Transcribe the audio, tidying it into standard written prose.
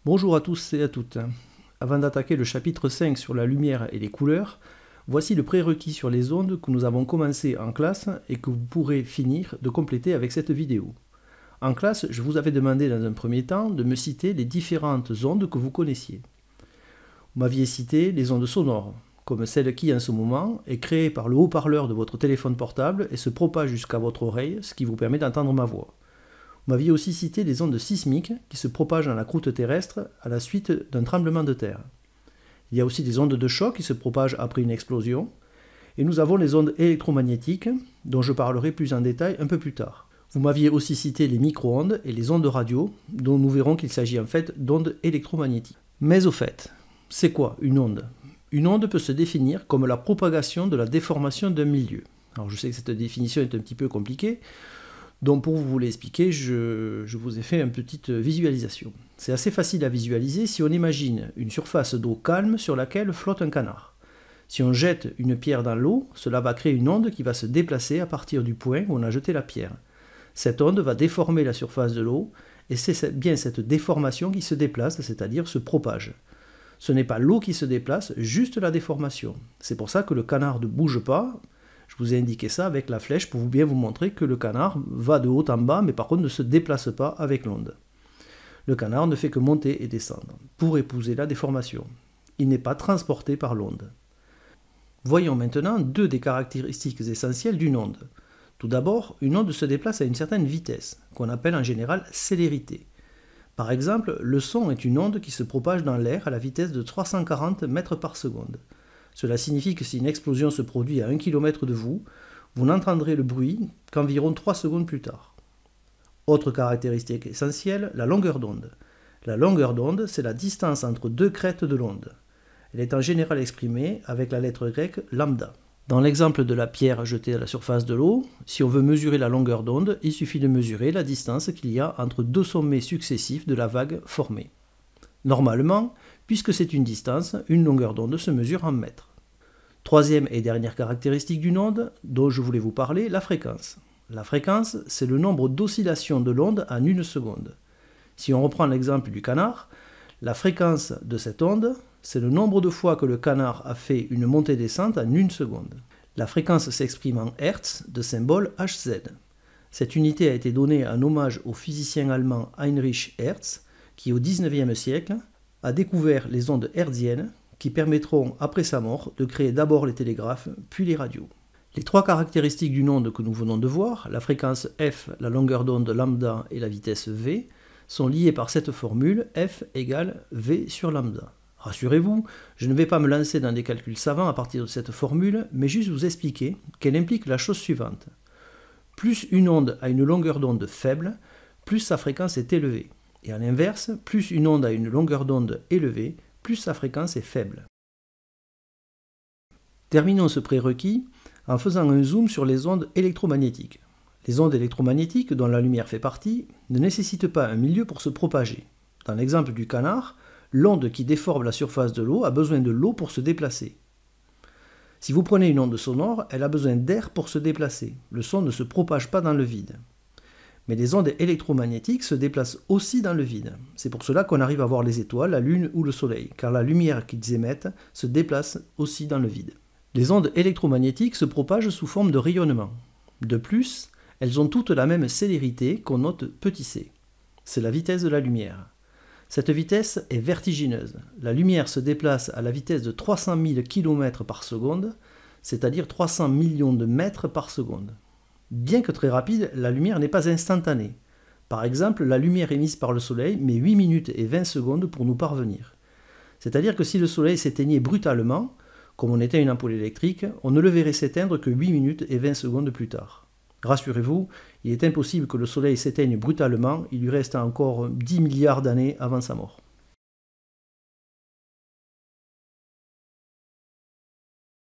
Bonjour à tous et à toutes. Avant d'attaquer le chapitre 5 sur la lumière et les couleurs, voici le prérequis sur les ondes que nous avons commencé en classe et que vous pourrez finir de compléter avec cette vidéo. En classe, je vous avais demandé dans un premier temps de me citer les différentes ondes que vous connaissiez. Vous m'aviez cité les ondes sonores, comme celle qui en ce moment est créée par le haut-parleur de votre téléphone portable et se propage jusqu'à votre oreille, ce qui vous permet d'entendre ma voix. Vous m'aviez aussi cité les ondes sismiques qui se propagent dans la croûte terrestre à la suite d'un tremblement de terre. Il y a aussi des ondes de choc qui se propagent après une explosion. Et nous avons les ondes électromagnétiques, dont je parlerai plus en détail un peu plus tard. Vous m'aviez aussi cité les micro-ondes et les ondes radio, dont nous verrons qu'il s'agit en fait d'ondes électromagnétiques. Mais au fait, c'est quoi une onde ? Une onde peut se définir comme la propagation de la déformation d'un milieu. Alors je sais que cette définition est un petit peu compliquée, donc pour vous l'expliquer, je vous ai fait une petite visualisation. C'est assez facile à visualiser si on imagine une surface d'eau calme sur laquelle flotte un canard. Si on jette une pierre dans l'eau, cela va créer une onde qui va se déplacer à partir du point où on a jeté la pierre. Cette onde va déformer la surface de l'eau, et c'est bien cette déformation qui se déplace, c'est-à-dire se propage. Ce n'est pas l'eau qui se déplace, juste la déformation. C'est pour ça que le canard ne bouge pas. Je vous ai indiqué ça avec la flèche pour bien vous montrer que le canard va de haut en bas, mais par contre ne se déplace pas avec l'onde. Le canard ne fait que monter et descendre pour épouser la déformation. Il n'est pas transporté par l'onde. Voyons maintenant deux des caractéristiques essentielles d'une onde. Tout d'abord, une onde se déplace à une certaine vitesse, qu'on appelle en général célérité. Par exemple, le son est une onde qui se propage dans l'air à la vitesse de 340 mètres par seconde. Cela signifie que si une explosion se produit à 1 km de vous, vous n'entendrez le bruit qu'environ 3 secondes plus tard. Autre caractéristique essentielle, la longueur d'onde. La longueur d'onde, c'est la distance entre deux crêtes de l'onde. Elle est en général exprimée avec la lettre grecque lambda. Dans l'exemple de la pierre jetée à la surface de l'eau, si on veut mesurer la longueur d'onde, il suffit de mesurer la distance qu'il y a entre deux sommets successifs de la vague formée. Normalement, puisque c'est une distance, une longueur d'onde se mesure en mètres. Troisième et dernière caractéristique d'une onde, dont je voulais vous parler, la fréquence. La fréquence, c'est le nombre d'oscillations de l'onde en une seconde. Si on reprend l'exemple du canard, la fréquence de cette onde, c'est le nombre de fois que le canard a fait une montée-descente en une seconde. La fréquence s'exprime en Hertz, de symbole Hz. Cette unité a été donnée en hommage au physicien allemand Heinrich Hertz, qui au XIXe siècle a découvert les ondes hertziennes qui permettront, après sa mort, de créer d'abord les télégraphes, puis les radios. Les trois caractéristiques d'une onde que nous venons de voir, la fréquence f, la longueur d'onde lambda et la vitesse v, sont liées par cette formule f égale v sur lambda. Rassurez-vous, je ne vais pas me lancer dans des calculs savants à partir de cette formule, mais juste vous expliquer qu'elle implique la chose suivante. Plus une onde a une longueur d'onde faible, plus sa fréquence est élevée. Et à l'inverse, plus une onde a une longueur d'onde élevée, plus sa fréquence est faible. Terminons ce prérequis en faisant un zoom sur les ondes électromagnétiques. Les ondes électromagnétiques, dont la lumière fait partie, ne nécessitent pas un milieu pour se propager. Dans l'exemple du canard, l'onde qui déforme la surface de l'eau a besoin de l'eau pour se déplacer. Si vous prenez une onde sonore, elle a besoin d'air pour se déplacer. Le son ne se propage pas dans le vide. Mais les ondes électromagnétiques se déplacent aussi dans le vide. C'est pour cela qu'on arrive à voir les étoiles, la lune ou le soleil, car la lumière qu'ils émettent se déplace aussi dans le vide. Les ondes électromagnétiques se propagent sous forme de rayonnement. De plus, elles ont toutes la même célérité qu'on note petit c. C'est la vitesse de la lumière. Cette vitesse est vertigineuse. La lumière se déplace à la vitesse de 300 000 km par seconde, c'est-à-dire 300 millions de mètres par seconde. Bien que très rapide, la lumière n'est pas instantanée. Par exemple, la lumière émise par le soleil met 8 minutes et 20 secondes pour nous parvenir. C'est-à-dire que si le soleil s'éteignait brutalement, comme on éteint une ampoule électrique, on ne le verrait s'éteindre que 8 minutes et 20 secondes plus tard. Rassurez-vous, il est impossible que le soleil s'éteigne brutalement, il lui reste encore 10 milliards d'années avant sa mort.